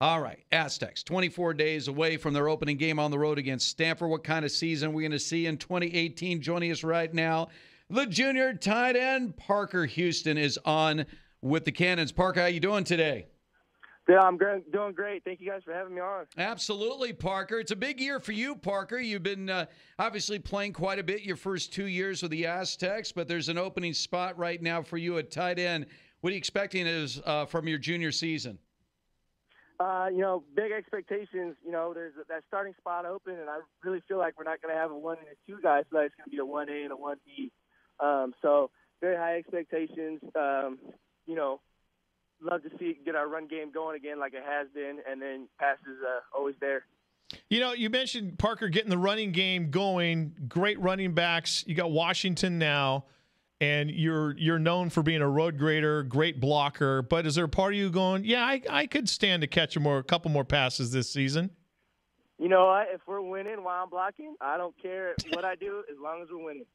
All right, Aztecs, 24 days away from their opening game on the road against Stanford. What kind of season are we going to see in 2018? Joining us right now, the junior tight end, Parker Houston, is on with the Cannons. Parker, how you doing today? Yeah, I'm doing great. Thank you guys for having me on. Absolutely, Parker. It's a big year for you, Parker. You've been obviously playing quite a bit your first 2 years with the Aztecs, but there's an opening spot right now for you at tight end. What are you expecting from your junior season? Big expectations. There's that starting spot open, and I really feel like we're not going to have a 1 and a 2 guy, so it's going to be a 1A and a 1B. So very high expectations. Love to get our run game going again like it has been, and then passes always there. You mentioned Parker getting the running game going. Great running backs. You got Washington now. And you're known for being a road grader, great blocker. But is there a part of you going, yeah, I could stand to catch a couple more passes this season? You know what? If we're winning while I'm blocking, I don't care what I do as long as we're winning.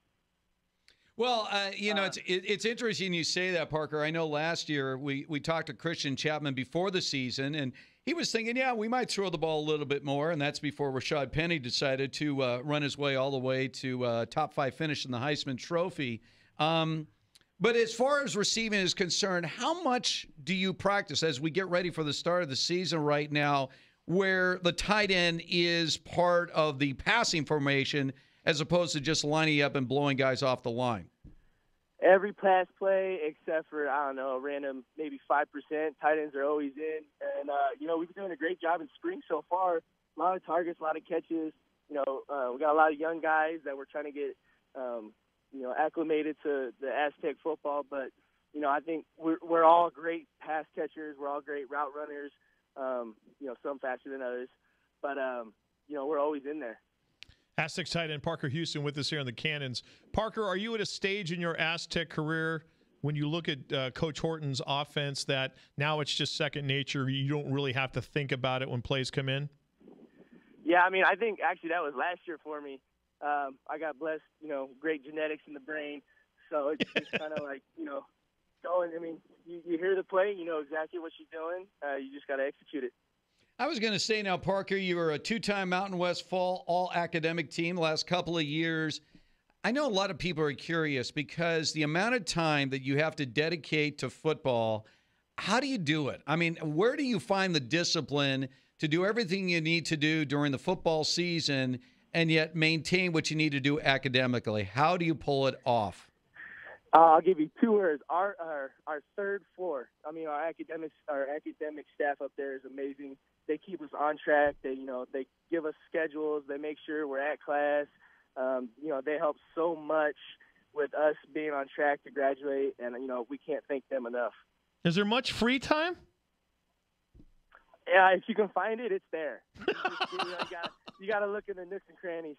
Well, it's interesting you say that, Parker. I know last year we talked to Christian Chapman before the season, and he was thinking, yeah, we might throw the ball a little bit more, and that's before Rashad Penny decided to run his way all the way to top 5 finish in the Heisman Trophy. But as far as receiving is concerned, how much do you practice as we get ready for the start of the season right now, where the tight end is part of the passing formation as opposed to just lining up and blowing guys off the line? Every pass play except for, a random maybe 5%, tight ends are always in. And, we've been doing a great job in spring so far. A lot of targets, a lot of catches. We got a lot of young guys that we're trying to get acclimated to the Aztec football, but I think we're all great pass catchers. We're all great route runners. Some faster than others, but we're always in there. Aztec tight end Parker Houston with us here on the Cannons. Parker, are you at a stage in your Aztec career when you look at Coach Horton's offense that now it's just second nature? You don't really have to think about it when plays come in? Yeah, I think actually that was last year for me. I got blessed, great genetics in the brain. So it's just kind of like, going. You hear the play, you know exactly what she's doing. You just got to execute it. I was going to say now, Parker, you were a 2-time Mountain West Fall all-academic team the last couple of years. I know a lot of people are curious because the amount of time that you have to dedicate to football, how do you do it? Where do you find the discipline to do everything you need to do during the football season and yet maintain what you need to do academically? How do you pull it off? I'll give you 2 words. Our third floor. Our academic staff up there is amazing. They keep us on track. They give us schedules. They make sure we're at class. They help so much with us being on track to graduate, and we can't thank them enough. Is there much free time? Yeah, if you can find it, it's there. You got to look in the nooks and crannies.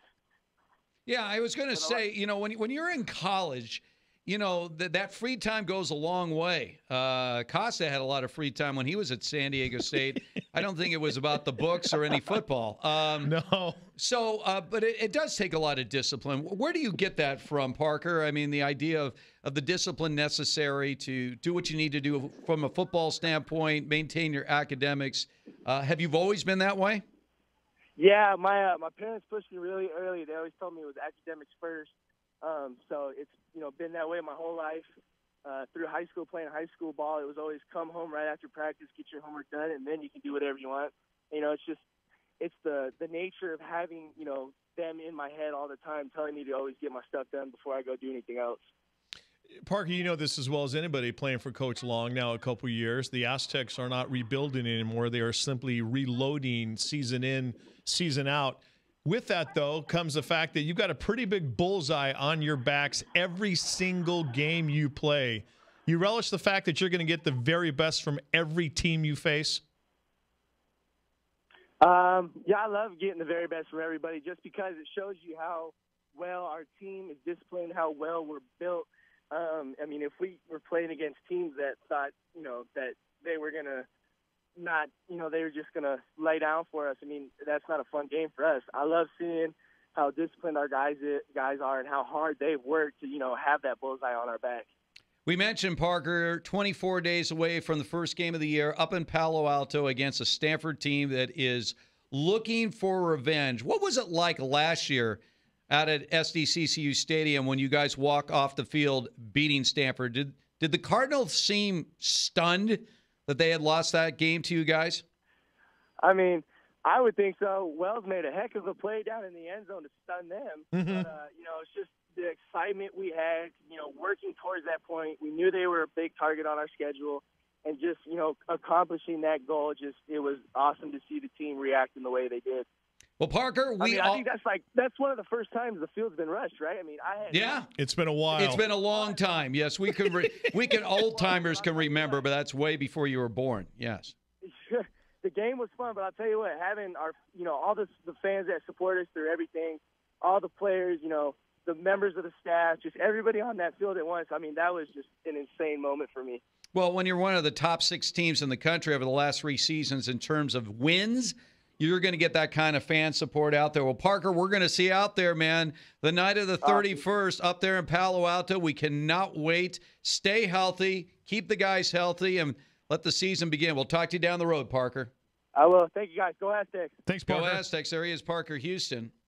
Yeah, I was going to say, when you're in college, that free time goes a long way. Costa had a lot of free time when he was at San Diego State. I don't think it was about the books or any football. No. So, but it does take a lot of discipline. Where do you get that from, Parker? The idea of the discipline necessary to do what you need to do from a football standpoint, maintain your academics. Have you always been that way? Yeah, my parents pushed me really early. They always told me it was academics first. So it's been that way my whole life. Through high school, playing high school ball, it was always come home right after practice, get your homework done, and then you can do whatever you want. It's the nature of having them in my head all the time, telling me to always get my stuff done before I go do anything else. Parker, you know this as well as anybody playing for Coach Long now a couple years. The Aztecs are not rebuilding anymore. They are simply reloading season in, season out. With that, though, comes the fact that you've got a pretty big bullseye on your backs every single game you play. You relish the fact that you're going to get the very best from every team you face? Yeah, I love getting the very best from everybody just because it shows you how well our team is disciplined, how well we're built. If we were playing against teams that thought, that they were going to not, they were just going to lay down for us, that's not a fun game for us. I love seeing how disciplined our guys are and how hard they've worked to, have that bullseye on our back. We mentioned, Parker, 24 days away from the first game of the year up in Palo Alto against a Stanford team that is looking for revenge. What was it like last year out at Sdsu Stadium when you guys walk off the field beating Stanford? Did the Cardinals seem stunned that they had lost that game to you guys? I mean, I would think so. Wells made a heck of a play down in the end zone to stun them. Mm-hmm. But, it's just the excitement we had, working towards that point. We knew they were a big target on our schedule. And just, accomplishing that goal, it was awesome to see the team react in the way they did. Well, Parker, I think that's one of the first times the field's been rushed, right? I mean, it's been a while. It's been a long time. Yes, we can. Old timers can remember, but that's way before you were born. Yes. The game was fun, but I'll tell you what, having our, all the fans that support us through everything, all the players, the members of the staff, just everybody on that field at once. I mean, that was just an insane moment for me. Well, when you're one of the top 6 teams in the country over the last 3 seasons in terms of wins, you're going to get that kind of fan support out there. Well, Parker, we're going to see out there, man, the night of the 31st up there in Palo Alto. We cannot wait. Stay healthy, keep the guys healthy, and let the season begin. We'll talk to you down the road, Parker. I will. Thank you, guys. Go Aztecs. Thanks, Parker. Go Aztecs. There he is, Parker Houston.